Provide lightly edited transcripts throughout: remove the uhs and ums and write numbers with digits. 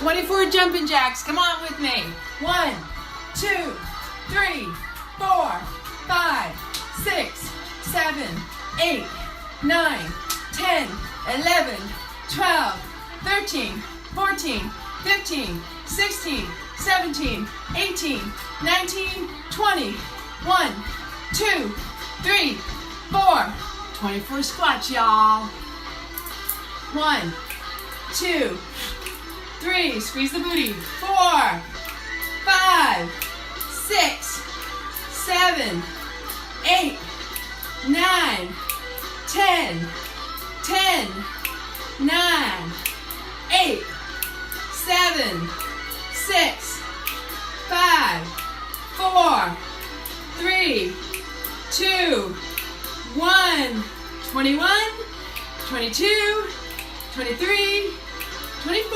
24 jumping jacks. Come on with me. 1, 2, 3, 4, 5, 6, 7, 8, 9, 10, 11, 12, 13, 14, 15, 16, 17, 18, 19, 20. 1, 2, 3, 4. 24 squats, y'all. 1, 2, 3. Squeeze the booty. 4, 5, 6, 7, 8, 9, 10, 10, 9, 8, 7, 6, 5, 4, 3, 2, 1. 21, 22, 23, 24.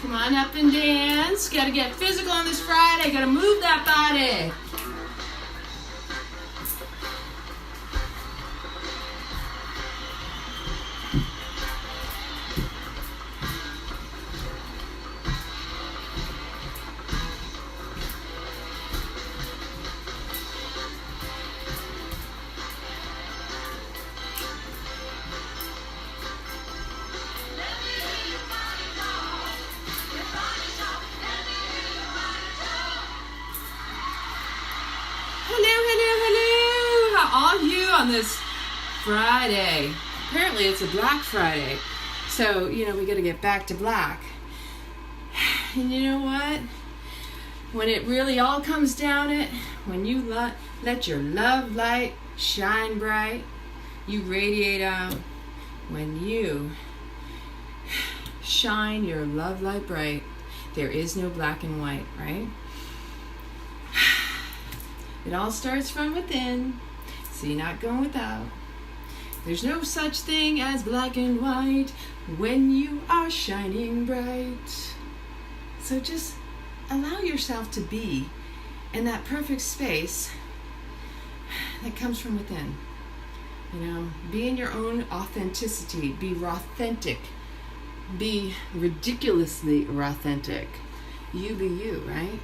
Come on up and dance. Gotta get physical on this Friday. Gotta move that body. On this Friday. Apparently it's a Black Friday. So, we got to get back to black. And you know what? When it really all comes down it, when you let your love light shine bright, you radiate out. When you shine your love light bright, there is no black and white, right? It all starts from within. So you're not going without. There's no such thing as black and white when you are shining bright. So just allow yourself to be in that perfect space that comes from within. Be in your own authenticity. Be authentic. Be ridiculously authentic. You be you, right?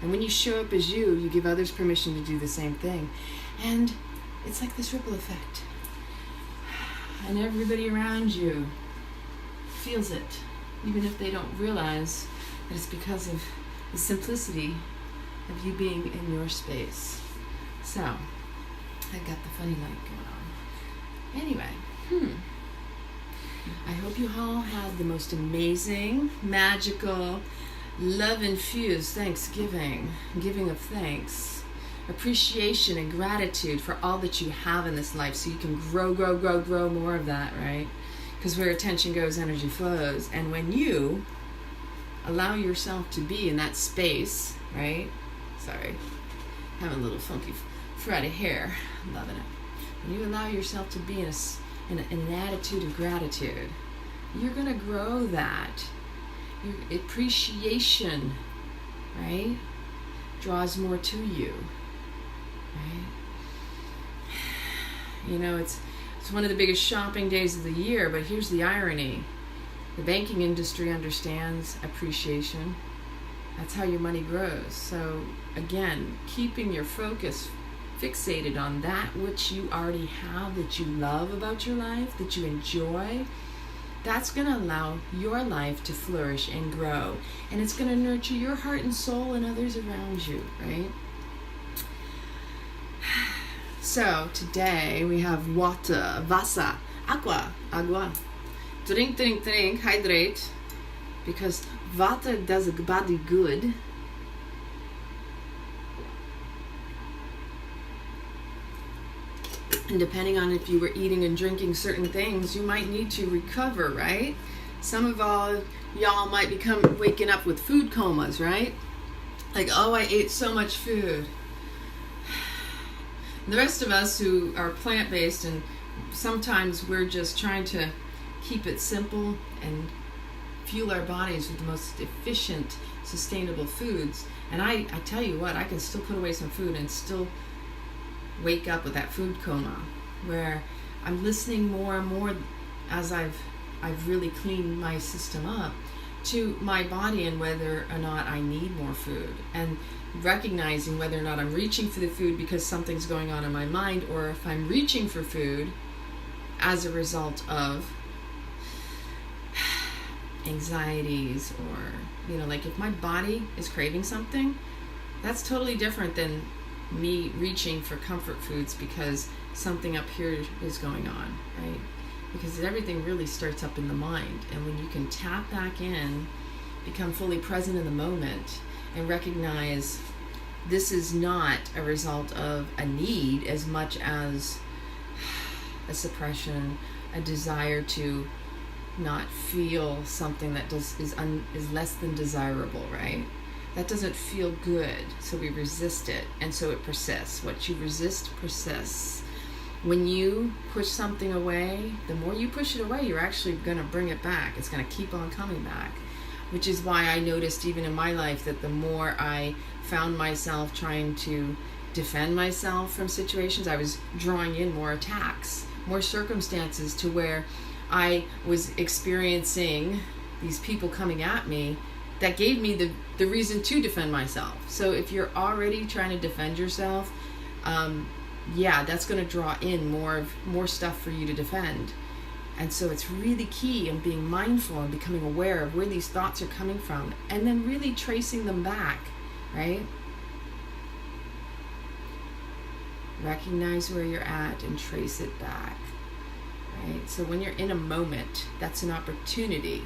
And when you show up as you, you give others permission to do the same thing. And it's like this ripple effect. And everybody around you feels it, even if they don't realize that it's because of the simplicity of you being in your space. So, I got the funny light going on. Anyway, I hope you all had the most amazing, magical, love-infused Thanksgiving, giving of thanks. Appreciation and gratitude for all that you have in this life so you can grow more of that, right? Because where attention goes, energy flows. And when you allow yourself to be in that space, right? Sorry, having a little funky Friday hair. I'm loving it. When you allow yourself to be in an attitude of gratitude, you're going to grow that. Your appreciation, right, draws more to you. Right? It's one of the biggest shopping days of the year, but here's the irony. The banking industry understands appreciation. That's how your money grows. So again, keeping your focus fixated on that which you already have, that you love about your life, that you enjoy, that's going to allow your life to flourish and grow. And it's going to nurture your heart and soul and others around you, right? So today we have water, Wasser, agua. Drink, hydrate, because water does the body good. And depending on if you were eating and drinking certain things, you might need to recover, right? Some of y'all might become waking up with food comas, right? Like, oh, I ate so much food. The rest of us who are plant-based, and sometimes we're just trying to keep it simple and fuel our bodies with the most efficient, sustainable foods. And I tell you what, I can still put away some food and still wake up with that food coma, where I'm listening more and more as I've really cleaned my system up to my body and whether or not I need more food, and recognizing whether or not I'm reaching for the food because something's going on in my mind, or if I'm reaching for food as a result of anxieties, or like if my body is craving something, that's totally different than me reaching for comfort foods because something up here is going on, right? Because everything really starts up in the mind. And when you can tap back in, become fully present in the moment, and recognize this is not a result of a need as much as a suppression, a desire to not feel something that is less than desirable, right? That doesn't feel good, so we resist it, and so it persists. What you resist persists. When you push something away, the more you push it away, you're actually going to bring it back. It's going to keep on coming back, which is why I noticed even in my life that the more I found myself trying to defend myself from situations, I was drawing in more attacks, more circumstances to where I was experiencing these people coming at me that gave me the reason to defend myself. So if you're already trying to defend yourself, that's going to draw in more stuff for you to defend. And so it's really key in being mindful and becoming aware of where these thoughts are coming from, and then really tracing them back, right? Recognize where you're at and trace it back, right? So when you're in a moment, that's an opportunity.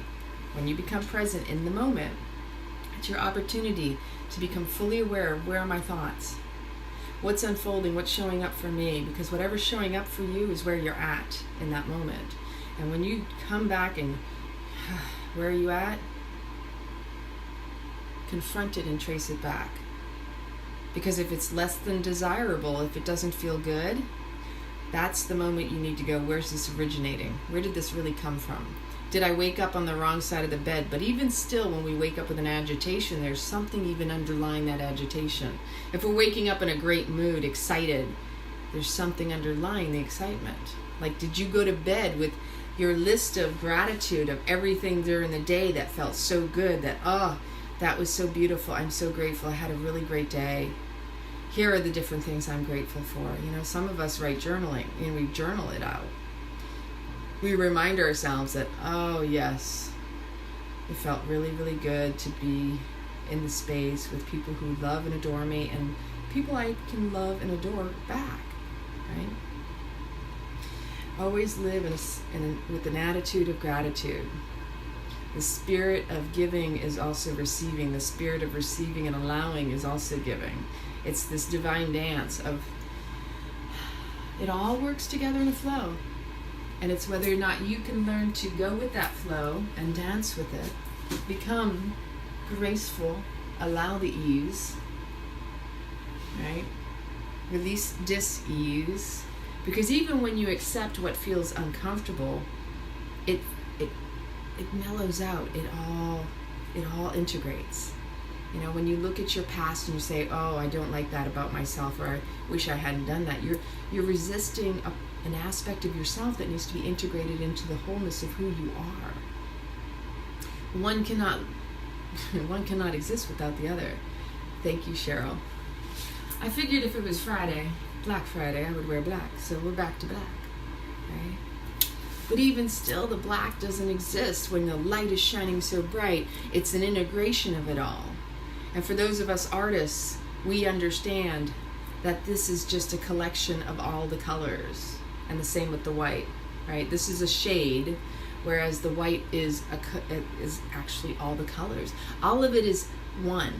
When you become present in the moment, it's your opportunity to become fully aware of where are my thoughts, what's unfolding, what's showing up for me, because whatever's showing up for you is where you're at in that moment. And when you come back and where are you at, confront it and trace it back. Because if it's less than desirable, if it doesn't feel good, that's the moment you need to go, where's this originating? Where did this really come from? Did I wake up on the wrong side of the bed? But even still, when we wake up with an agitation, there's something even underlying that agitation. If we're waking up in a great mood, excited, there's something underlying the excitement. Like, did you go to bed with your list of gratitude of everything during the day that felt so good, that was so beautiful, I'm so grateful, I had a really great day. Here are the different things I'm grateful for. Some of us write journaling, and we journal it out. We remind ourselves that, oh yes, it felt really, really good to be in the space with people who love and adore me, and people I can love and adore back, right? Always live with an attitude of gratitude. The spirit of giving is also receiving. The spirit of receiving and allowing is also giving. It's this divine dance of, it all works together in a flow. And it's whether or not you can learn to go with that flow and dance with it, become graceful, allow the ease, right? Release dis-ease. Because even when you accept what feels uncomfortable, it mellows out. It all integrates. When you look at your past and you say, oh, I don't like that about myself, or I wish I hadn't done that, you're resisting an aspect of yourself that needs to be integrated into the wholeness of who you are. One cannot exist without the other. Thank you, Cheryl. I figured if it was Black Friday, I would wear black, so we're back to black, right? But even still, the black doesn't exist when the light is shining so bright. It's an integration of it all. And for those of us artists, we understand that this is just a collection of all the colors. And the same with the white, right? This is a shade, whereas the white is actually all the colors. All of it is one.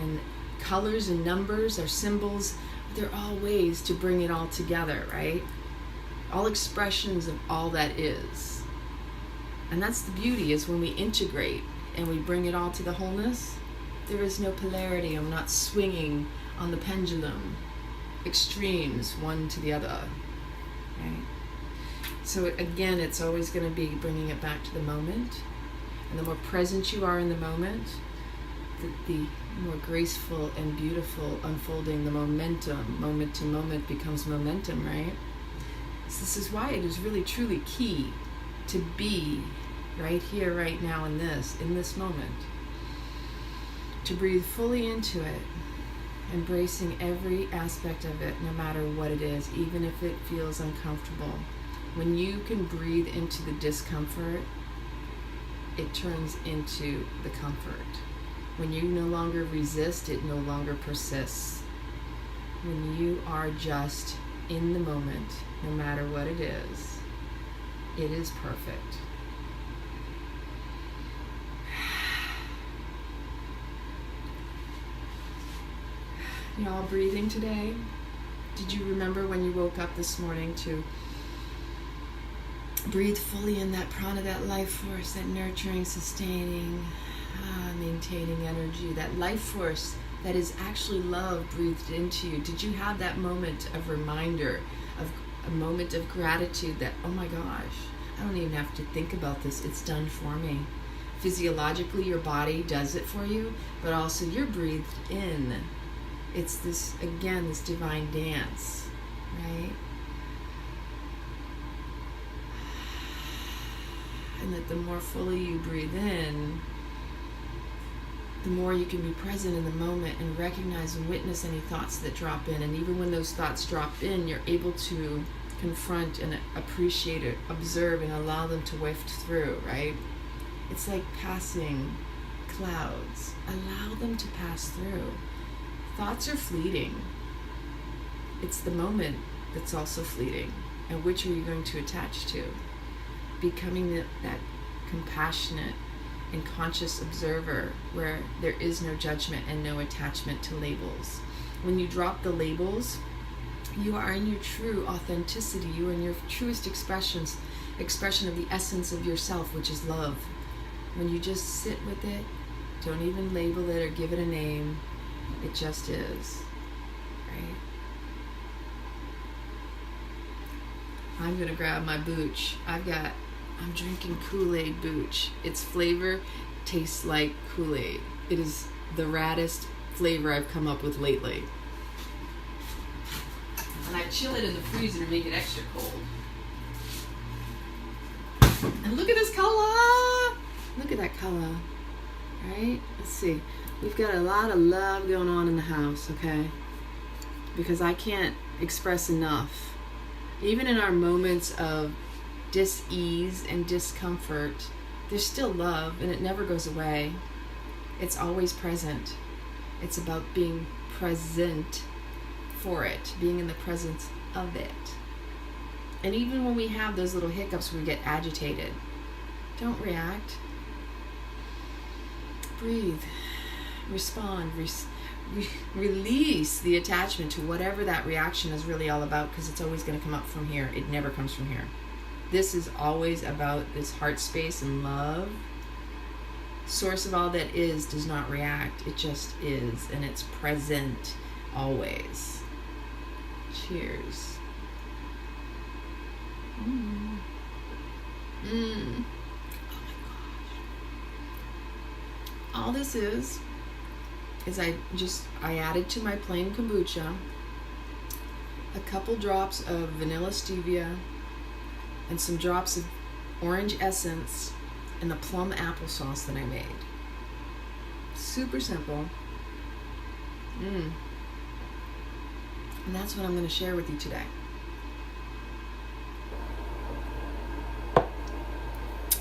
And colors and numbers are symbols. They're all ways to bring it all together, right? All expressions of all that is. And that's the beauty, is when we integrate and we bring it all to the wholeness, there is no polarity. I'm not swinging on the pendulum, extremes, one to the other, right? So again, it's always going to be bringing it back to the moment, And the more present you are in the moment, the more graceful and beautiful unfolding the momentum, moment to moment becomes momentum, right? So this is why it is really truly key to be right here, right now, in this moment. To breathe fully into it, embracing every aspect of it, no matter what it is, even if it feels uncomfortable. When you can breathe into the discomfort, it turns into the comfort. When you no longer resist, it no longer persists. When you are just in the moment, no matter what it is perfect. You all breathing today? Did you remember when you woke up this morning to breathe fully in that prana, that life force, that nurturing, sustaining, maintaining energy, that life force that is actually love breathed into you? Did you have that moment of reminder, of a moment of gratitude that, oh my gosh, I don't even have to think about this, it's done for me. Physiologically, your body does it for you, but also you're breathed in. It's this, again, this divine dance, right? And that the more fully you breathe in, the more you can be present in the moment and recognize and witness any thoughts that drop in. And even when those thoughts drop in, you're able to confront and appreciate it, observe, and allow them to waft through, right? It's like passing clouds. Allow them to pass through. Thoughts are fleeting. It's the moment that's also fleeting. And which are you going to attach to? Becoming that compassionate and conscious observer where there is no judgment and no attachment to labels. When you drop the labels, you are in your true authenticity. You are in your truest expression of the essence of yourself, which is love. When you just sit with it, don't even label it or give it a name, it just is, right? I'm gonna grab my booch. I'm drinking Kool-Aid booch. Its flavor tastes like Kool-Aid. It is the raddest flavor I've come up with lately. And I chill it in the freezer to make it extra cold. And look at this color! Look at that color, right? Let's see. We've got a lot of love going on in the house, okay? Because I can't express enough. Even in our moments of dis-ease and discomfort, there's still love, and it never goes away. It's always present. It's about being present for it, being in the presence of it. And even when we have those little hiccups, we get agitated. Don't react. Breathe. Respond. Release the attachment to whatever that reaction is really all about, because it's always going to come up from here. It never comes from here. This is always about this heart space and love. Source of all that is does not react. It just is, and it's present always. Cheers. Oh my gosh. All this is I added to my plain kombucha a couple drops of vanilla stevia and some drops of orange essence and the plum applesauce that I made. Super simple. And that's what I'm going to share with you today.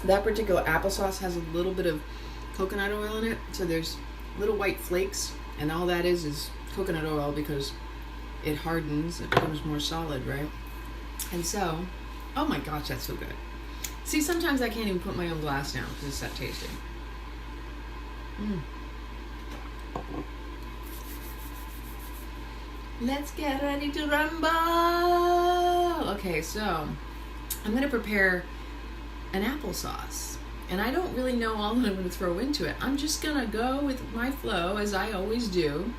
That particular applesauce has a little bit of coconut oil in it, so there's little white flakes, and all that is coconut oil, because it hardens, it becomes more solid, right? And so, oh my gosh, that's so good. See, sometimes I can't even put my own glass down because it's that tasty. Let's get ready to rumble. Okay, so I'm going to prepare an applesauce. And I don't really know all that I'm going to throw into it. I'm just going to go with my flow, as I always do.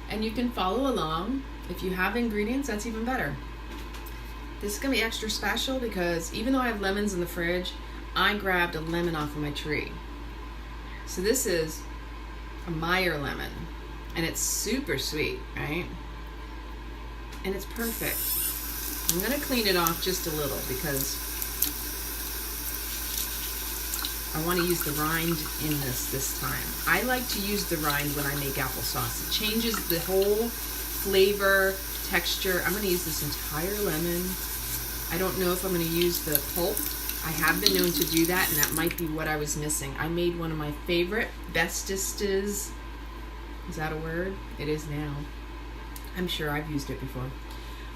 And you can follow along. If you have ingredients, that's even better. This is going to be extra special because even though I have lemons in the fridge, I grabbed a lemon off of my tree. So this is a Meyer lemon, and it's super sweet, right? And it's perfect. I'm gonna clean it off just a little because I want to use the rind in this time. I like to use the rind when I make applesauce. It changes the whole flavor, texture. I'm going to use this entire lemon. I don't know if I'm going to use the pulp. I have been known to do that, and that might be what I was missing. I made one of my favorite, bestest is that a word? It is now. I'm sure I've used it before.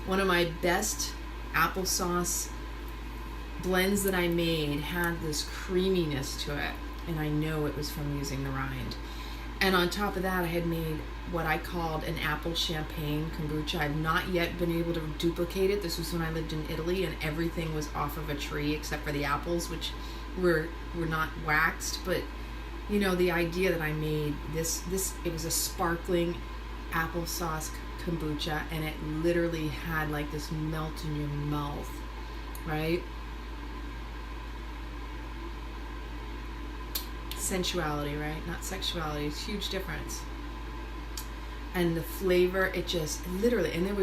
One of my best applesauce blends that I made had this creaminess to it, and I know it was from using the rind. And on top of that, I had made what I called an apple champagne kombucha. I've not yet been able to duplicate it. This was when I lived in Italy, and everything was off of a tree except for the apples, which were not waxed. But you know, the idea that I made this it was a sparkling applesauce kombucha, and it literally had like this melt in your mouth, right? Sensuality, right? Not sexuality. It's a huge difference. And the flavor, it just literally, and there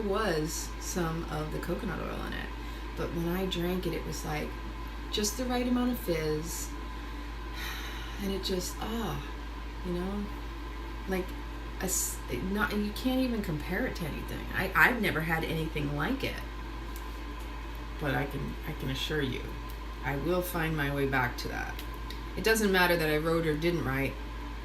was some of the coconut oil in it, but when I drank it, it was like just the right amount of fizz, and it just you know, like you can't even compare it to anything. I've never had anything like it, but I can assure you, I will find my way back to that. It doesn't matter that I wrote or didn't write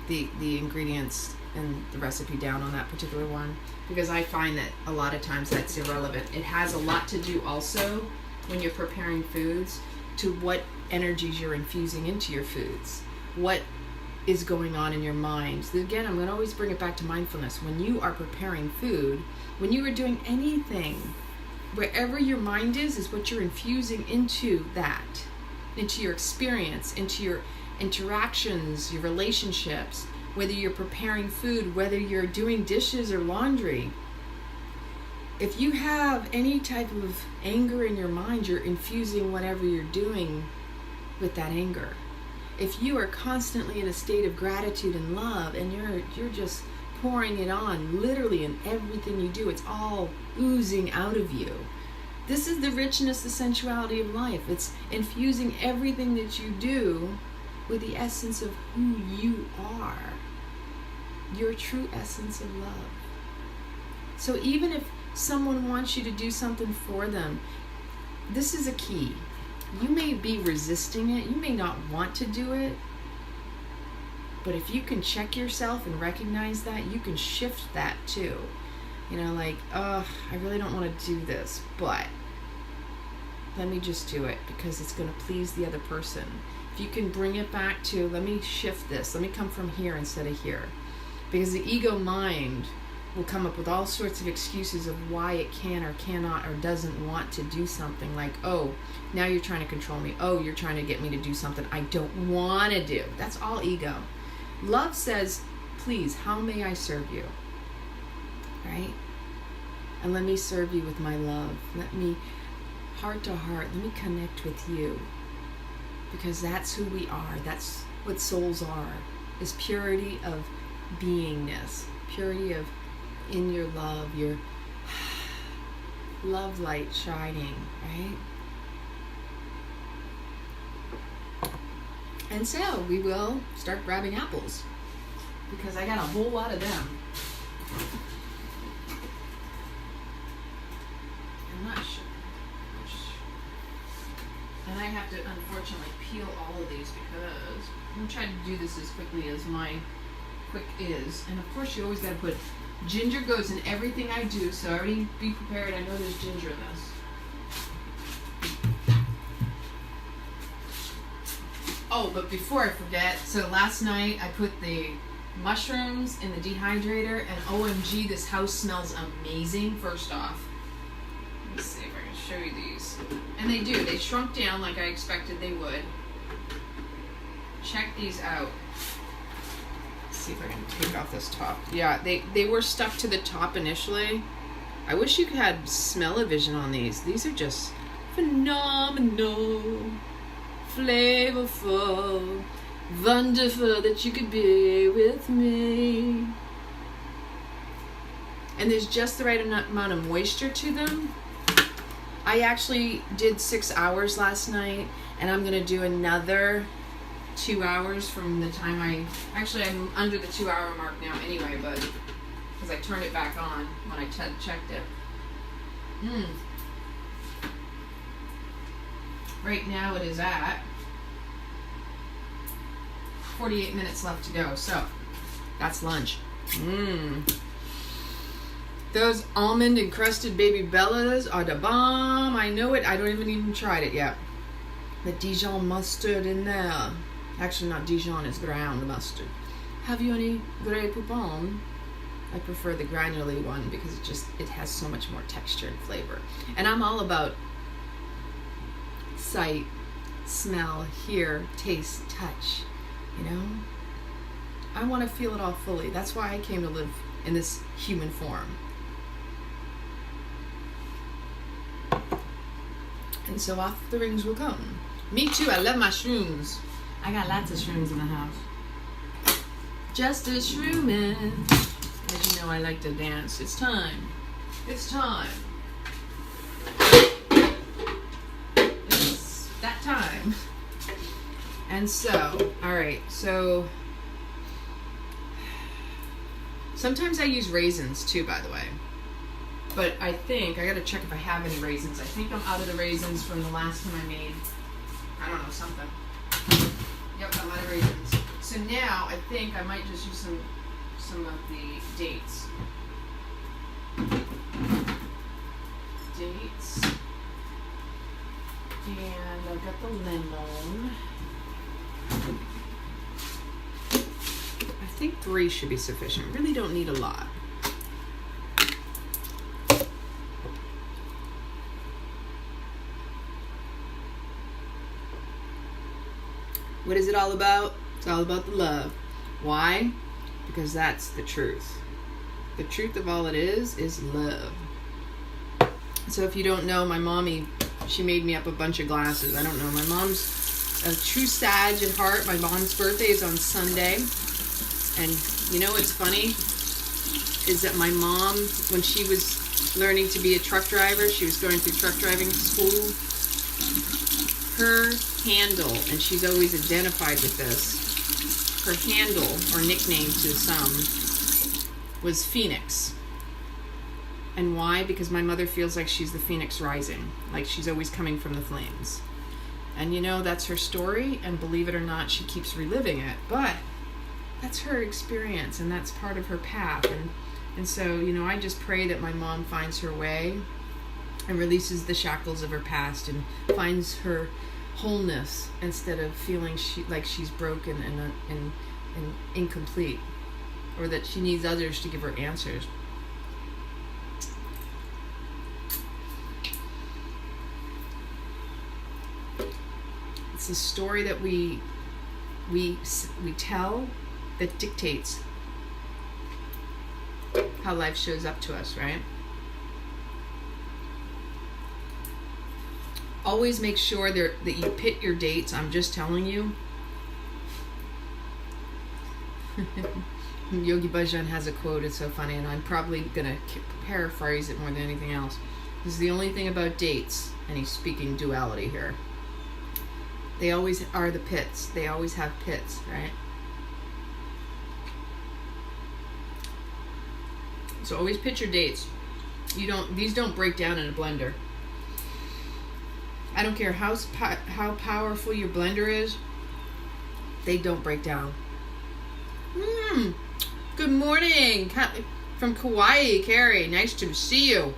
the ingredients and the recipe down on that particular one, because I find that a lot of times that's irrelevant. It has a lot to do also when you're preparing foods to what energies you're infusing into your foods, what is going on in your mind. Again, I'm going to always bring it back to mindfulness. When you are preparing food, when you are doing anything, wherever your mind is what you're infusing into that, into your experience, into your interactions, your relationships, whether you're preparing food, whether you're doing dishes or laundry. If you have any type of anger in your mind, you're infusing whatever you're doing with that anger. If you are constantly in a state of gratitude and love, and you're just pouring it on literally in everything you do, it's all oozing out of you. This is the richness, the sensuality of life. It's infusing everything that you do with the essence of who you are, your true essence of love. So even if someone wants you to do something for them, this is a key. You may be resisting it, you may not want to do it, but if you can check yourself and recognize that, you can shift that too. You know, like, I really don't want to do this, but let me just do it because it's going to please the other person. If you can bring it back to, let me shift this, let me come from here instead of here. Because the ego mind will come up with all sorts of excuses of why it can or cannot or doesn't want to do something, like, oh, now you're trying to control me. Oh, you're trying to get me to do something I don't want to do. That's all ego. Love says, please, how may I serve you? Right? And let me serve you with my love. Let me, heart to heart, let me connect with you. Because that's who we are. That's what souls are, is purity of beingness, purity of in your love, your love light shining, right? And so we will start grabbing apples because I got a whole lot of them. I'm not sure. And I have to unfortunately peel all of these because I'm trying to do this as quickly as my quick is. And of course you always got to put, ginger goes in everything I do, so already be prepared. I know there's ginger in this. Oh, but before I forget, so last night I put the mushrooms in the dehydrator, and OMG, this house smells amazing. First off, let me see if I can show you these. And they do. They shrunk down like I expected they would. Check these out. Let's see if I can take off this top. Yeah, they were stuck to the top initially. I wish you had smell-o-vision on these. These are just phenomenal, flavorful. Wonderful that you could be with me. And there's just the right amount of moisture to them. I actually did 6 hours last night, and I'm going to do another 2 hours from the time I'm under the 2 hour mark now anyway, but because I turned it back on when I checked it. Right now it is at 48 minutes left to go, so that's lunch. Those almond encrusted baby bellas are the bomb. I know it. I don't even tried it yet. The Dijon mustard in there. Actually, not Dijon, it's ground mustard. Have you any Grey Poupon? I prefer the granular one because it has so much more texture and flavor. And I'm all about sight, smell, hear, taste, touch. You know? I want to feel it all fully. That's why I came to live in this human form. And so off the rings will come. Me too, I love my shrooms. I got lots of shrooms in the house. Just a shroomin'. As you know, I like to dance. It's time. It's time. It's that time. And so, alright, so sometimes I use raisins too, by the way. But I think, I gotta check if I have any raisins. I think I'm out of the raisins from the last time I made, I don't know, something. Yep, I'm out of raisins. So now, I think I might just use some of the dates. Dates. And I've got the lemon. I think 3 should be sufficient. Really don't need a lot. What is it all about? It's all about the love. Why? Because that's the truth. The truth of all it is love. So if you don't know, my mommy, she made me up a bunch of glasses. I don't know. My mom's a true Sag at heart. My mom's birthday is on Sunday. And you know what's funny? Is that my mom, when she was learning to be a truck driver, she was going through truck driving school, her handle, and she's always identified with this, her handle, or nickname to some, was Phoenix. And why? Because my mother feels like she's the Phoenix rising, like she's always coming from the flames. And you know, that's her story, and believe it or not, she keeps reliving it, but that's her experience, and that's part of her path. And so, you know, I just pray that my mom finds her way and releases the shackles of her past and finds her wholeness instead of feeling like she's broken and incomplete, or that she needs others to give her answers. It's the story that we tell that dictates how life shows up to us, right? Always make sure that you pit your dates. I'm just telling you. Yogi Bhajan has a quote, it's so funny, and I'm probably going to paraphrase it more than anything else. This is the only thing about dates, and he's speaking duality here. They always are the pits. They always have pits, right? So always pit your dates. These don't break down in a blender. I don't care how powerful your blender is, they don't break down. Good morning from Kauai, Carrie. Nice to see you.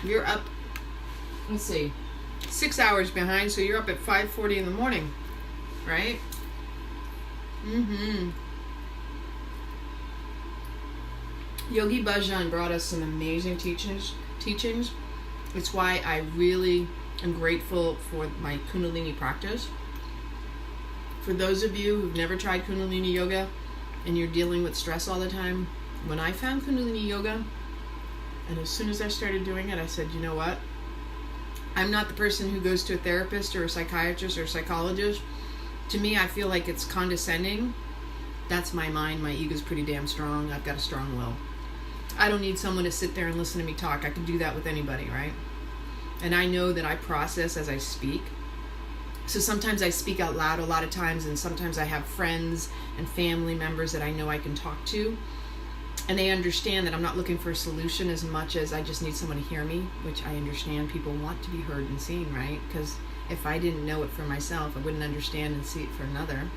You're up, let's see, 6 hours behind, so you're up at 5:40 in the morning, right? Yogi Bhajan brought us some amazing teachings. It's why I really am grateful for my Kundalini practice. For those of you who've never tried Kundalini Yoga and you're dealing with stress all the time, when I found Kundalini Yoga, and as soon as I started doing it, I said, you know what? I'm not the person who goes to a therapist or a psychiatrist or a psychologist To me, I feel like it's condescending. That's my mind. My ego's pretty damn strong. I've got a strong will. I don't need someone to sit there and listen to me talk. I can do that with anybody, right? And I know that I process as I speak. So sometimes I speak out loud a lot of times, and sometimes I have friends and family members that I know I can talk to. And they understand that I'm not looking for a solution as much as I just need someone to hear me, which I understand people want to be heard and seen, right? Because if I didn't know it for myself, I wouldn't understand and see it for another.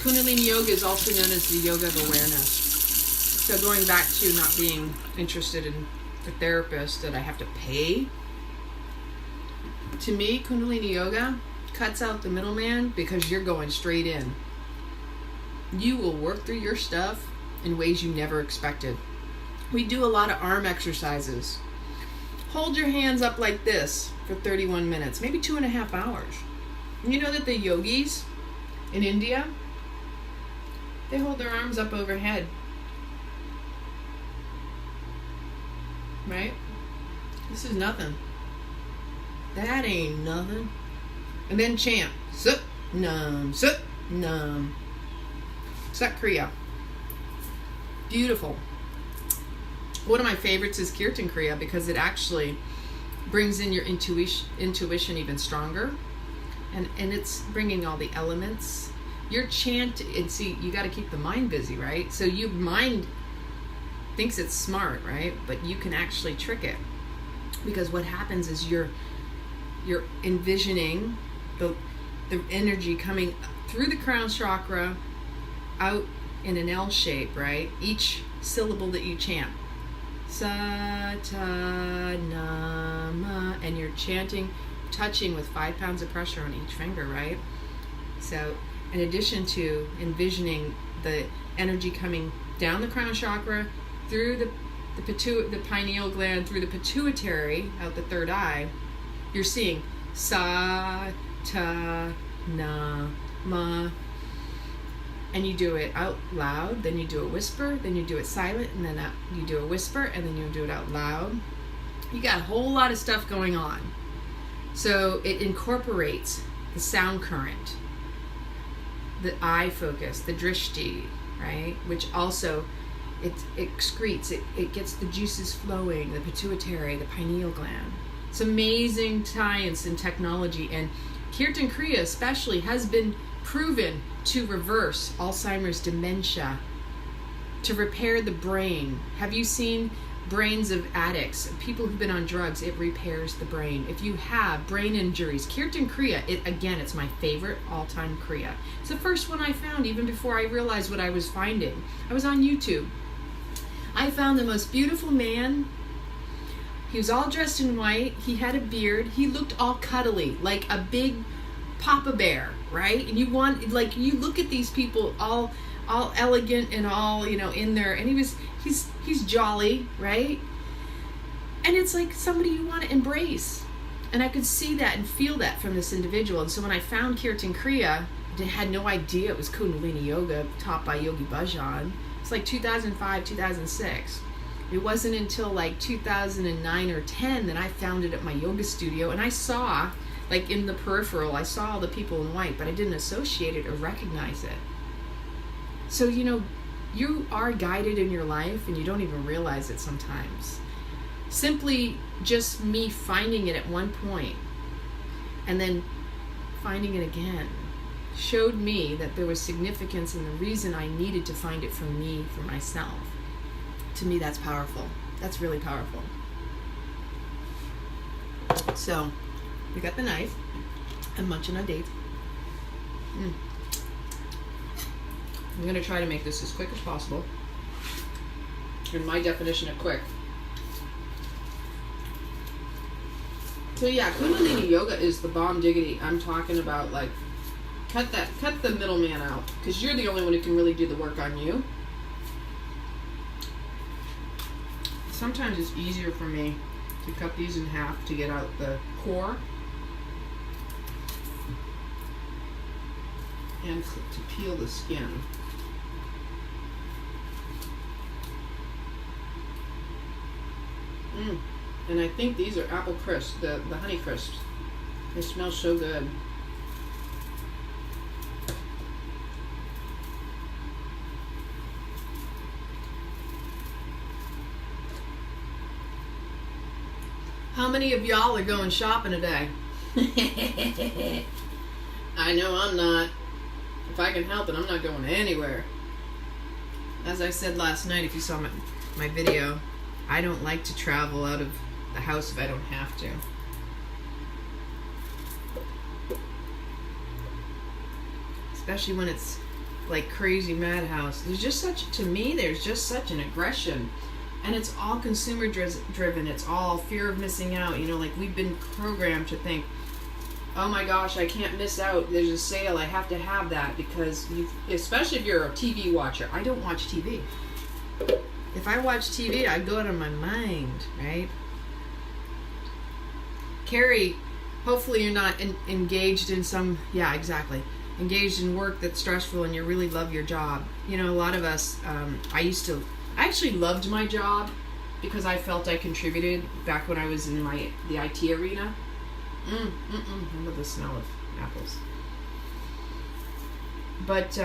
Kundalini Yoga is also known as the yoga of awareness. So going back to not being interested in a therapist that I have to pay, to me, Kundalini Yoga cuts out the middleman because you're going straight in. You will work through your stuff in ways you never expected. We do a lot of arm exercises. Hold your hands up like this for 31 minutes, maybe 2.5 hours. You know that the yogis in India, they hold their arms up overhead. Right? This is nothing. That ain't nothing. And then chant. Sut Nam, Sut Nam. Sat Kriya. Beautiful. One of my favorites is Kirtan Kriya because it actually brings in your intuition even stronger. And it's bringing all the elements. Your chant, and see, you got to keep the mind busy, right? So your mind thinks it's smart, right? But you can actually trick it. Because what happens is you're envisioning the energy coming through the crown chakra out in an L shape, right? Each syllable that you chant. Sa ta na ma, and you're chanting, touching with 5 pounds of pressure on each finger, right? So in addition to envisioning the energy coming down the crown chakra, through the pineal gland, through the pituitary, out the third eye, you're seeing sa, ta, na, ma, and you do it out loud, then you do a whisper, then you do it silent, and then you do a whisper, and then you do it out loud. You got a whole lot of stuff going on. So it incorporates the sound current, the eye focus, the drishti, right? Which also, it excretes, it gets the juices flowing, the pituitary, the pineal gland. It's amazing science and technology, and Kirtan Kriya especially has been proven to reverse Alzheimer's, dementia, to repair the brain. Have you seen brains of addicts, people who've been on drugs? It repairs the brain. If you have brain injuries, Kirtan Kriya, it's my favorite all-time Kriya. It's the first one I found even before I realized what I was finding. I was on YouTube. I found the most beautiful man. He was all dressed in white. He had a beard. He looked all cuddly, like a big Papa Bear, right? And you look at these people all elegant and all, in there, and he's jolly, right? And it's like somebody you want to embrace. And I could see that and feel that from this individual. And so when I found Kirtan Kriya, I had no idea it was Kundalini Yoga taught by Yogi Bhajan. It's like 2005, 2006. It wasn't until like 2009 or 10 that I found it at my yoga studio, and I saw, like in the peripheral, I saw all the people in white, but I didn't associate it or recognize it. So, you are guided in your life and you don't even realize it sometimes. Simply just me finding it at one point and then finding it again showed me that there was significance in the reason I needed to find it for me, for myself. To me, that's powerful. That's really powerful. So, we got the knife. I'm munching on Dave. I'm going to try to make this as quick as possible. And my definition of quick. So yeah, Kundalini Yoga is the bomb diggity. I'm talking about, like, cut the middleman out, because you're the only one who can really do the work on you. Sometimes it's easier for me to cut these in half to get out the core and to peel the skin. And I think these are apple crisps, the honey crisps. They smell so good. How many of y'all are going shopping today? I know I'm not. If I can help it, I'm not going anywhere. As I said last night, if you saw my video, I don't like to travel out of the house if I don't have to. Especially when it's like crazy madhouse. There's just such an aggression. And it's all consumer driven. It's all fear of missing out. You know, like we've been programmed to think, oh my gosh, I can't miss out. There's a sale. I have to have that because especially if you're a TV watcher. I don't watch TV. If I watch TV, I go out of my mind, right? Carrie, hopefully you're not engaged in engaged in work that's stressful and you really love your job. You know, a lot of us, I actually loved my job because I felt I contributed back when I was in the IT arena. I love the smell of apples. But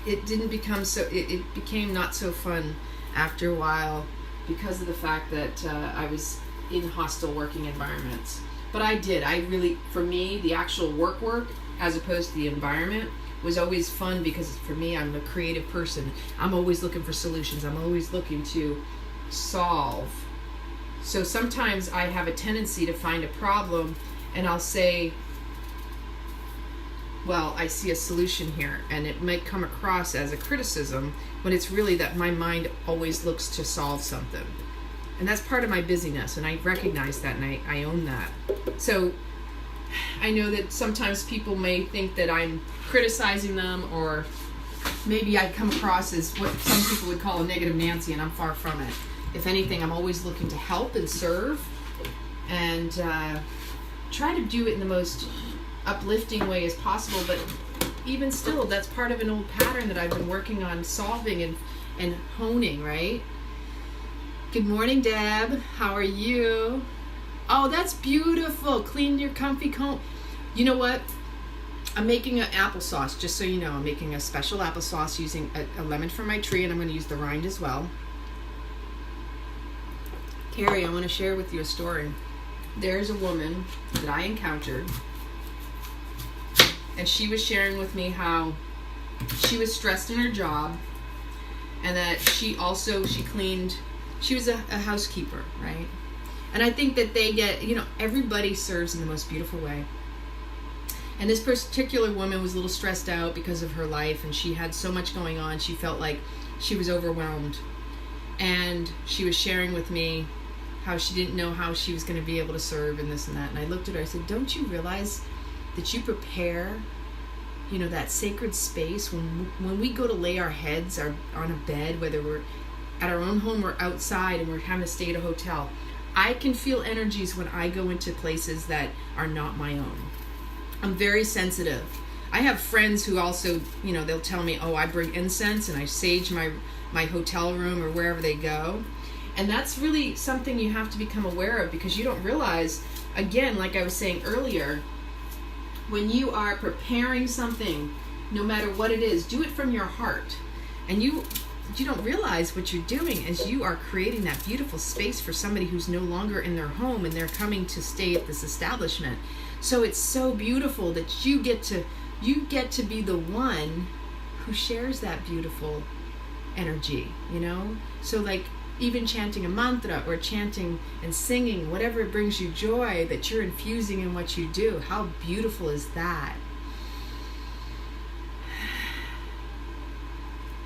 it didn't become so, it became not so fun after a while because of the fact that I was in hostile working environments. But for me, the actual work as opposed to the environment was always fun because for me, I'm a creative person. I'm always looking for solutions. I'm always looking to solve. So sometimes I have a tendency to find a problem and I'll say, well, I see a solution here, and it might come across as a criticism when it's really that my mind always looks to solve something. And that's part of my busyness, and I recognize that and I own that. So I know that sometimes people may think that I'm criticizing them, or maybe I come across as what some people would call a negative Nancy, and I'm far from it. If anything, I'm always looking to help and serve and try to do it in the most uplifting way as possible. But even still, that's part of an old pattern that I've been working on solving and honing, right? Good morning, Deb. How are you? Oh, that's beautiful. Clean your comfy comb. You know what? I'm making an applesauce, just so you know. I'm making a special applesauce using a lemon from my tree, and I'm going to use the rind as well. Carrie, I want to share with you a story. There's a woman that I encountered, and she was sharing with me how she was stressed in her job, and that she cleaned. She was a housekeeper, right? And I think that they get, everybody serves in the most beautiful way. And this particular woman was a little stressed out because of her life, and she had so much going on. She felt like she was overwhelmed. And she was sharing with me how she didn't know how she was going to be able to serve and this and that. And I looked at her, I said, don't you realize that you prepare, that sacred space when we go to lay our heads on a bed, whether we're at our own home or outside and we're having to stay at a hotel. I can feel energies when I go into places that are not my own. I'm very sensitive. I have friends who also, they'll tell me, oh, I bring incense and I sage my hotel room or wherever they go. And that's really something you have to become aware of, because you don't realize, again, like I was saying earlier, when you are preparing something, no matter what it is, do it from your heart. And you don't realize what you're doing is you are creating that beautiful space for somebody who's no longer in their home and they're coming to stay at this establishment. So it's so beautiful that you get to be the one who shares that beautiful energy, So like even chanting a mantra or chanting and singing, whatever brings you joy that you're infusing in what you do, how beautiful is that?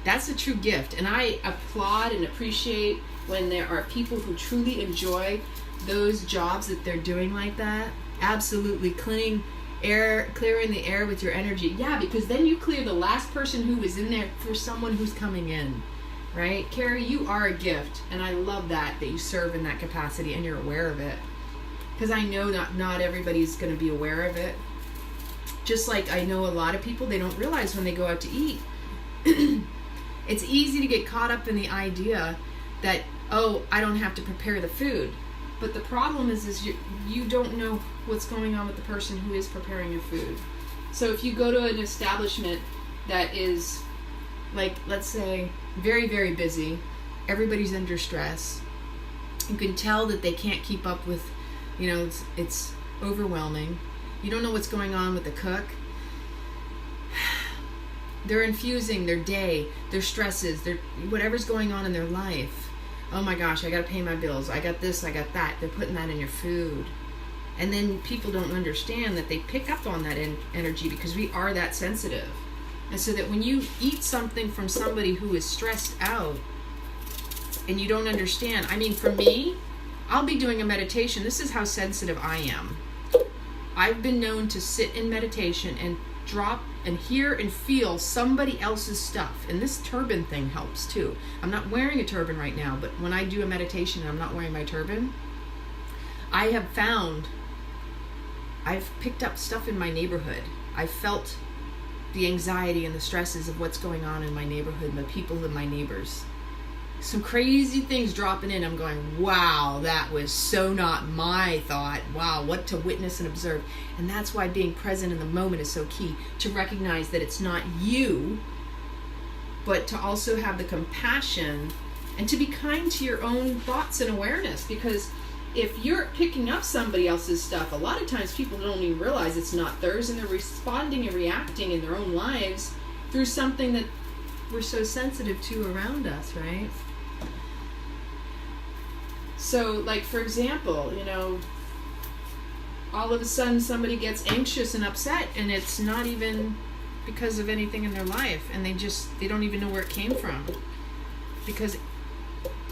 That's a true gift, and I applaud and appreciate when there are people who truly enjoy those jobs that they're doing like that. Absolutely, clearing the air with your energy. Yeah, because then you clear the last person who was in there for someone who's coming in, right? Carrie, you are a gift, and I love that you serve in that capacity and you're aware of it. Because I know not everybody's going to be aware of it. Just like I know a lot of people, they don't realize when they go out to eat. It's easy to get caught up in the idea that, oh, I don't have to prepare the food. But the problem is you don't know what's going on with the person who is preparing your food. So if you go to an establishment that is, like, let's say, very, very busy, everybody's under stress, you can tell that they can't keep up with, it's overwhelming. You don't know what's going on with the cook. They're infusing their day, their stresses, whatever's going on in their life. Oh my gosh, I gotta pay my bills. I got this, I got that. They're putting that in your food. And then people don't understand that they pick up on that energy because we are that sensitive. And so that when you eat something from somebody who is stressed out and you don't understand, I mean, for me, I'll be doing a meditation. This is how sensitive I am. I've been known to sit in meditation and drop and hear and feel somebody else's stuff. And this turban thing helps too. I'm not wearing a turban right now, but when I do a meditation and I'm not wearing my turban, I have found I've picked up stuff in my neighborhood. I felt the anxiety and the stresses of what's going on in my neighborhood and the people and my neighbors. Some crazy things dropping in. I'm going, wow, that was so not my thought. Wow, what to witness and observe. And that's why being present in the moment is so key, to recognize that it's not you, but to also have the compassion and to be kind to your own thoughts and awareness. Because if you're picking up somebody else's stuff, a lot of times people don't even realize it's not theirs, and they're responding and reacting in their own lives through something that we're so sensitive to around us, right? So, like, for example, all of a sudden somebody gets anxious and upset, and it's not even because of anything in their life, and they don't even know where it came from. Because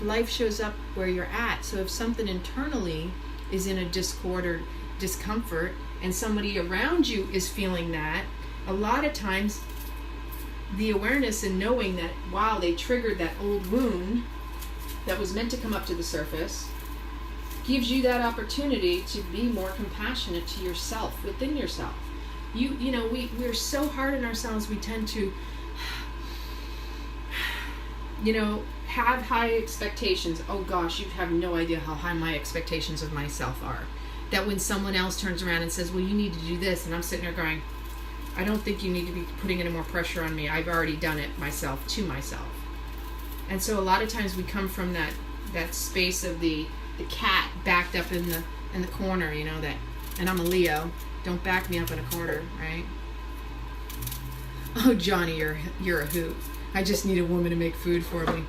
life shows up where you're at. So if something internally is in a discord or discomfort, and somebody around you is feeling that, a lot of times the awareness and knowing that, wow, they triggered that old wound that was meant to come up to the surface, gives you that opportunity to be more compassionate to yourself, within yourself. We're so hard on ourselves. We tend to, have high expectations. Oh gosh, you have no idea how high my expectations of myself are. That when someone else turns around and says, well, you need to do this, and I'm sitting there going, I don't think you need to be putting any more pressure on me. I've already done it myself to myself. And so a lot of times we come from that space of the cat backed up in the corner, that, and I'm a Leo, don't back me up in a corner, right? Oh, Johnny, you're a hoot. I just need a woman to make food for me.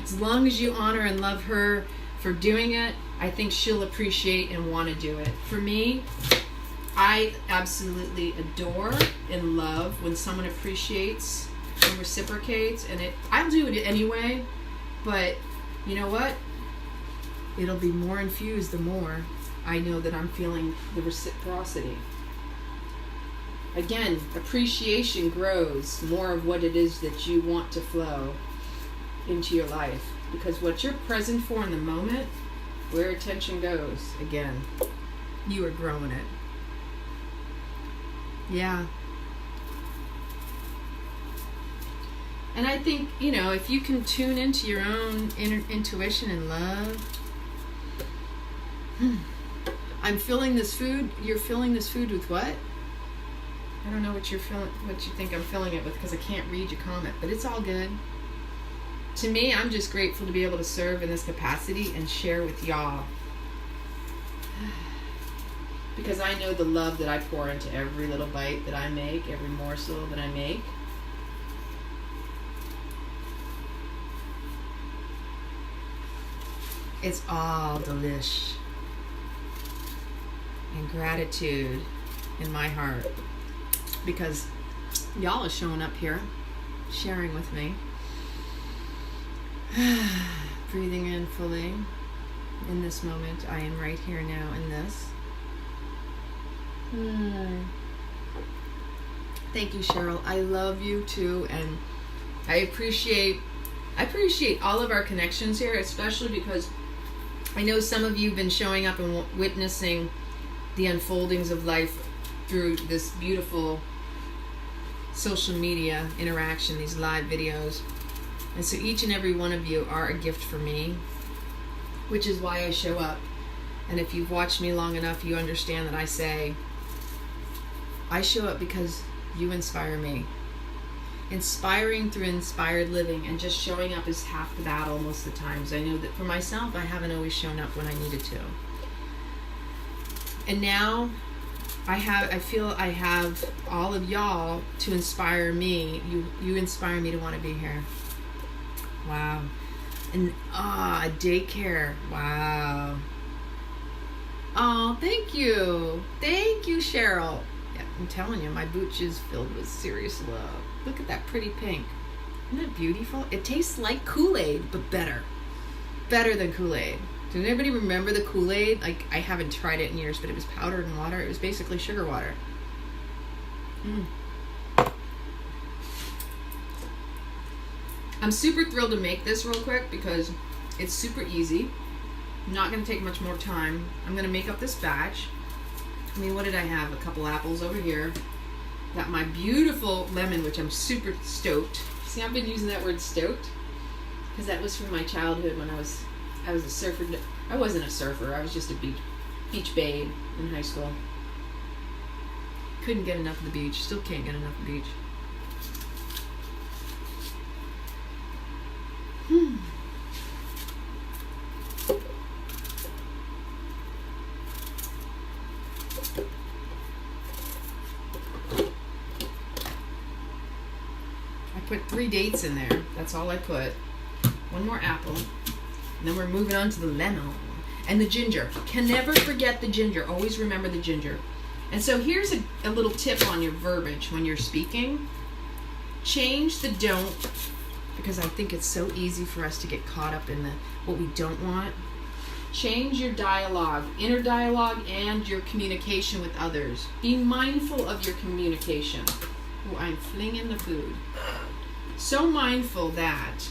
As long as you honor and love her for doing it, I think she'll appreciate and want to do it. For me, I absolutely adore and love when someone appreciates and reciprocates, and I'll do it anyway, but you know what? It'll be more infused the more I know that I'm feeling the reciprocity. Again, appreciation grows more of what it is that you want to flow into your life, because what you're present for in the moment, where attention goes, again, you are growing it. Yeah. And I think, if you can tune into your own inner intuition and love, I'm filling this food. You're filling this food with what? I don't know what you're filling, what you think I'm filling it with, because I can't read your comment, but it's all good. To me, I'm just grateful to be able to serve in this capacity and share with y'all. Because I know the love that I pour into every little bite that I make, every morsel that I make. It's all delish. And gratitude in my heart. Because y'all are showing up here, sharing with me. Breathing in fully. In this moment, I am right here now in this. Thank you, Cheryl. I love you too, and I appreciate all of our connections here, especially because I know some of you have been showing up and witnessing the unfoldings of life through this beautiful social media interaction, these live videos. And so each and every one of you are a gift for me, which is why I show up. And if you've watched me long enough, you understand that I say, I show up because you inspire me. Inspiring through inspired living, and just showing up is half the battle most of the times. I know that for myself, I haven't always shown up when I needed to. And now I feel I have all of y'all to inspire me. You inspire me to want to be here. Wow. And daycare. Wow. Oh, thank you. Thank you, Cheryl. Yeah, I'm telling you, my booch is filled with serious love. Look at that pretty pink. Isn't it beautiful? It tastes like Kool-Aid, but better. Better than Kool-Aid. Does anybody remember the Kool-Aid? Like, I haven't tried it in years, but it was powdered in water. It was basically sugar water. I'm super thrilled to make this real quick because it's super easy. Not going to take much more time. I'm going to make up this batch. I mean, what did I have? A couple apples over here. Got my beautiful lemon, which I'm super stoked. See, I've been using that word stoked because that was from my childhood when I was a surfer. I wasn't a surfer. I was just a beach babe in high school. Couldn't get enough of the beach. Still can't get enough of the beach. Put 3 dates in there. That's all I put. 1 more apple. And then we're moving on to the lemon. And the ginger. Can never forget the ginger. Always remember the ginger. And so here's a little tip on your verbiage when you're speaking. Change the don't, because I think it's so easy for us to get caught up in what we don't want. Change your dialogue, inner dialogue, and your communication with others. Be mindful of your communication. Oh, I'm flinging the food. So mindful that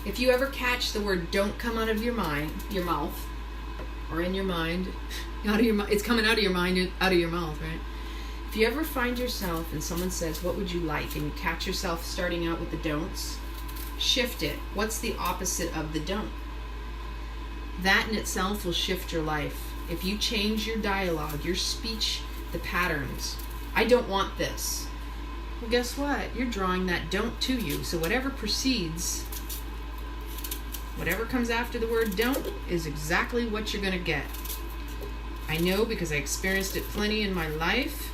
if you ever catch the word don't come out of your mouth, or in your mind, it's coming out of your mind, out of your mouth, right? If you ever find yourself and someone says, what would you like? And you catch yourself starting out with the don'ts, shift it. What's the opposite of the don't? That in itself will shift your life. If you change your dialogue, your speech, the patterns. I don't want this. Well, guess what? You're drawing that don't to you. So whatever precedes, whatever comes after the word don't is exactly what you're going to get. I know because I experienced it plenty in my life.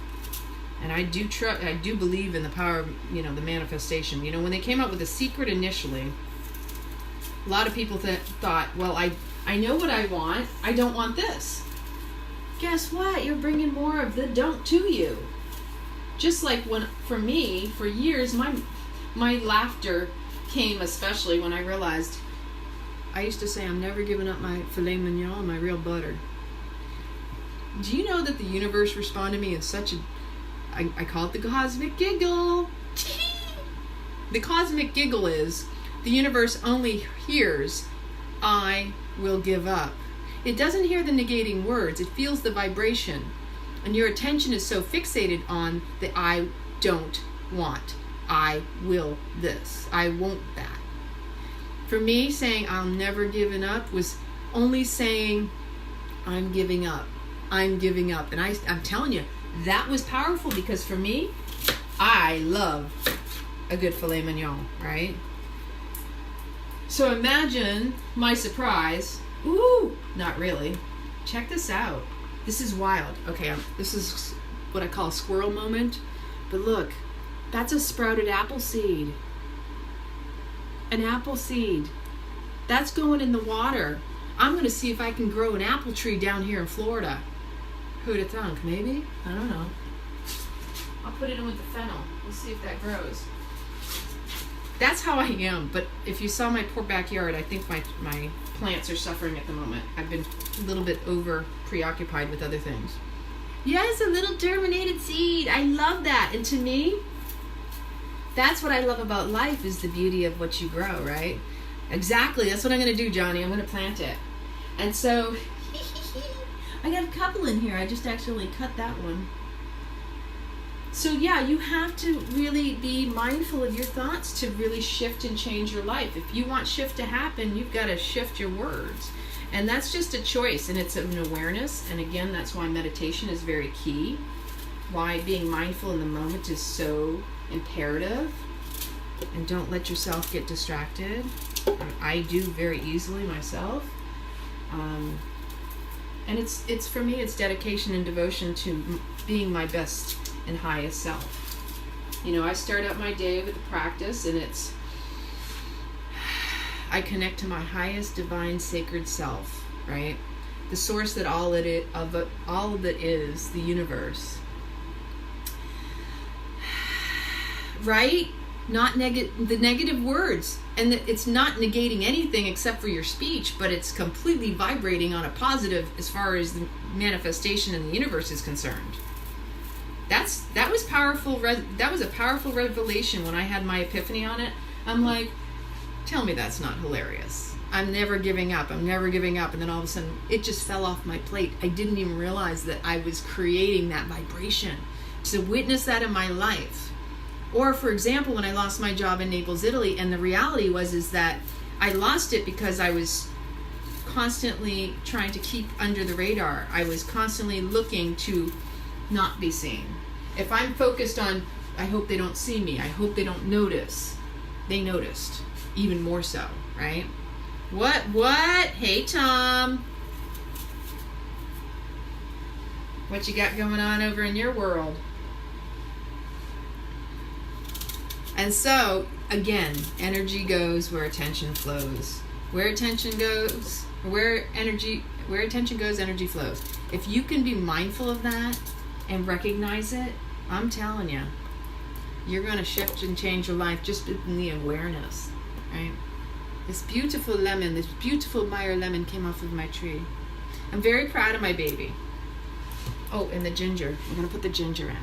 And I do believe in the power of, the manifestation. When they came out with The Secret initially, a lot of people thought, well, I know what I want. I don't want this. Guess what? You're bringing more of the don't to you. Just like for me, for years, my laughter came especially when I realized, I used to say, I'm never giving up my filet mignon and my real butter. Do you know that the universe responded to me in such I call it the cosmic giggle. The cosmic giggle is, the universe only hears, I will give up. It doesn't hear the negating words. It feels the vibration. And your attention is so fixated on the I don't want. I will this. I won't that. For me, saying I'm never giving up was only saying I'm giving up. I'm giving up. And I'm telling you, that was powerful because for me, I love a good filet mignon, right? So imagine my surprise. Ooh, not really. Check this out. This is wild. Okay, this is what I call a squirrel moment. But look, that's a sprouted apple seed. An apple seed. That's going in the water. I'm going to see if I can grow an apple tree down here in Florida. Who'd have thunk? Maybe? I don't know. I'll put it in with the fennel. We'll see if that grows. That's how I am. But if you saw my poor backyard, I think my plants are suffering at the moment. I've been a little bit over preoccupied with other things. Yes, a little germinated seed. I love that. And to me, that's what I love about life, is the beauty of what you grow, right? Exactly. That's what I'm going to do, Johnny. I'm going to plant it. And so I got a couple in here. I just actually cut that one. So yeah, you have to really be mindful of your thoughts to really shift and change your life. If you want shift to happen, you've got to shift your words. And that's just a choice, and it's an awareness. And again, that's why meditation is very key. Why being mindful in the moment is so imperative. And don't let yourself get distracted. I do very easily myself. And it's for me, it's dedication and devotion to being my best and highest self. You know, I start out my day with a practice, and I connect to my highest divine sacred self, right? The source that all of it is, the universe. Right? Not the negative words, and it's not negating anything except for your speech, but it's completely vibrating on a positive as far as the manifestation in the universe is concerned. That was powerful. That was a powerful revelation when I had my epiphany on it. I'm like, tell me that's not hilarious. I'm never giving up. I'm never giving up. And then all of a sudden, it just fell off my plate. I didn't even realize that I was creating that vibration. To witness that in my life. Or, for example, when I lost my job in Naples, Italy, and the reality is that I lost it because I was constantly trying to keep under the radar. I was constantly looking to not be seen. If I'm focused on, I hope they don't see me, I hope they don't notice, they noticed, even more so, right? What? Hey, Tom. What you got going on over in your world? And so, again, energy goes where attention flows. Where attention goes, energy flows. If you can be mindful of that and recognize it, I'm telling you, you're going to shift and change your life just in the awareness, right? This beautiful lemon, this beautiful Meyer lemon came off of my tree. I'm very proud of my baby. Oh, and the ginger. I'm going to put the ginger in.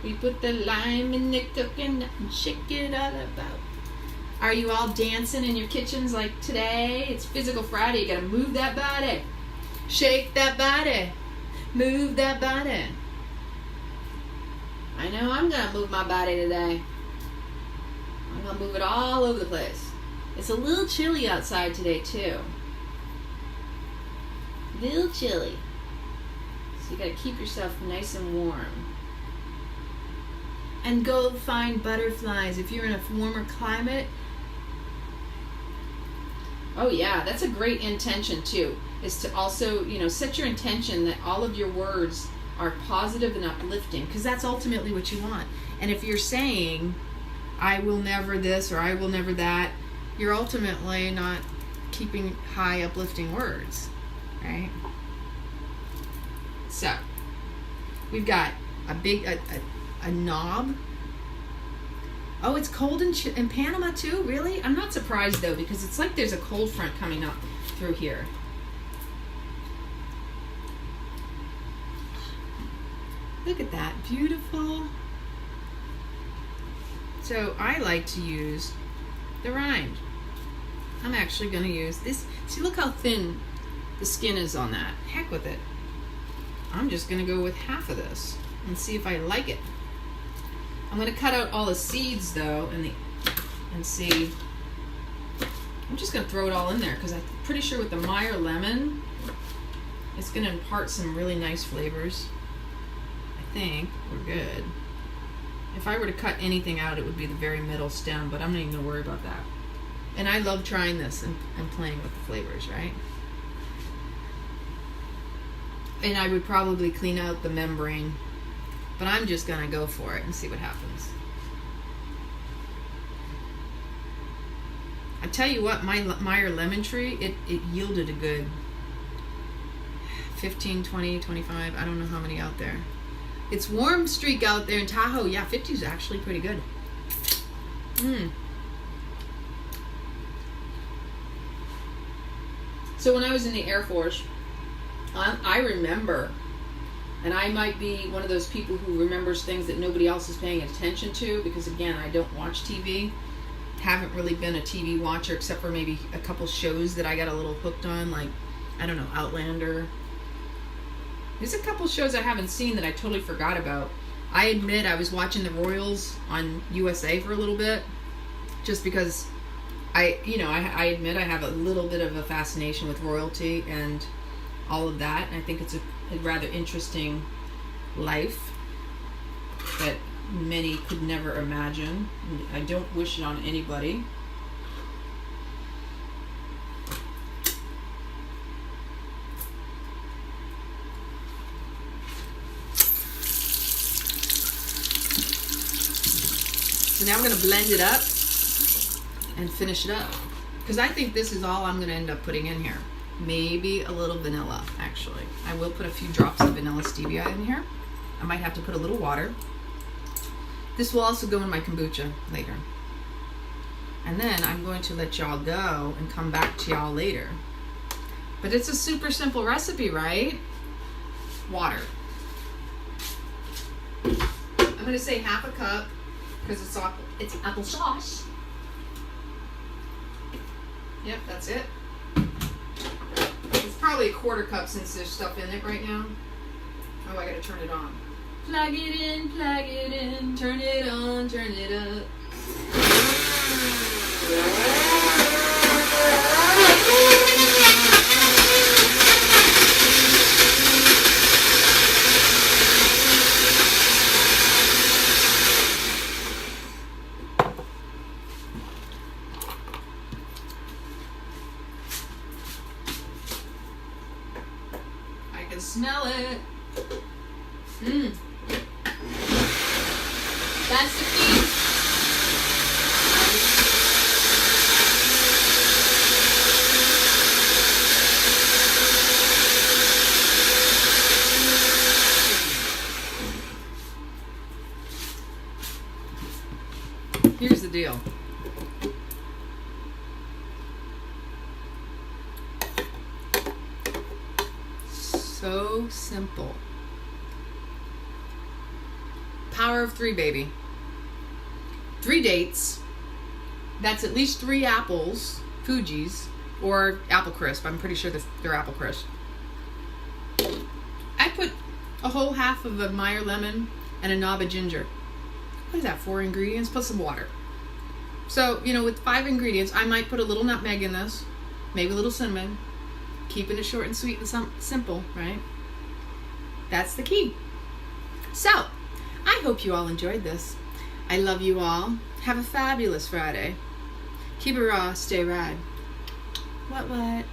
We put the lime in the coconut and shake it all about. Are you all dancing in your kitchens like today? It's Physical Friday. You gotta move that body. Shake that body. Move that body. I know I'm gonna move my body today. I'm gonna move it all over the place. It's a little chilly outside today too. Little chilly. So you gotta keep yourself nice and warm. And go find butterflies. If you're in a warmer climate, oh yeah, that's a great intention too, is to also, set your intention that all of your words are positive and uplifting, because that's ultimately what you want. And if you're saying, I will never this or I will never that, you're ultimately not keeping high uplifting words, right? So, we've got a knob. Oh, it's cold in Panama too? Really? I'm not surprised though, because it's like there's a cold front coming up through here. Look at that. Beautiful. So I like to use the rind. I'm actually going to use this. See, look how thin the skin is on that. Heck with it. I'm just going to go with half of this and see if I like it. I'm going to cut out all the seeds though and see. I'm just going to throw it all in there because I'm pretty sure with the Meyer lemon, it's going to impart some really nice flavors. I think we're good. If I were to cut anything out, it would be the very middle stem, but I'm not even going to worry about that. And I love trying this and playing with the flavors, right? And I would probably clean out the membrane, but I'm just going to go for it and see what happens. I tell you what, my Meyer lemon tree, it yielded a good 15, 20, 25, I don't know how many out there. It's warm streak out there in Tahoe. Yeah, 50 is actually pretty good. So when I was in the Air Force, I remember, and I might be one of those people who remembers things that nobody else is paying attention to, because again, I don't watch TV. Haven't really been a TV watcher except for maybe a couple shows that I got a little hooked on, like, I don't know, Outlander, There's a couple shows I haven't seen that I totally forgot about. I admit I was watching the Royals on USA for a little bit, just because I admit I have a little bit of a fascination with royalty and all of that. And I think it's a rather interesting life that many could never imagine. I don't wish it on anybody. So now I'm going to blend it up and finish it up, because I think this is all I'm going to end up putting in here. Maybe a little vanilla, actually. I will put a few drops of vanilla stevia in here. I might have to put a little water. This will also go in my kombucha later. And then I'm going to let y'all go and come back to y'all later. But it's a super simple recipe, right? Water. I'm going to say half a cup, because it's applesauce. Yep, that's it. It's probably a quarter cup since there's stuff in it right now. Oh, I gotta turn it on. Plug it in, turn it on, turn it up. I can smell it. That's the key. Here's the deal. So simple. Power of 3, baby. 3 dates. That's at least 3 apples, Fuji's, or apple crisp. I'm pretty sure they're apple crisp. I put a whole half of a Meyer lemon and a knob of ginger. What is that, 4 ingredients plus some water? So, with 5 ingredients, I might put a little nutmeg in this, maybe a little cinnamon, keeping it short and sweet and simple, right? That's the key. So, I hope you all enjoyed this. I love you all. Have a fabulous Friday. Keep it raw, stay rad. What?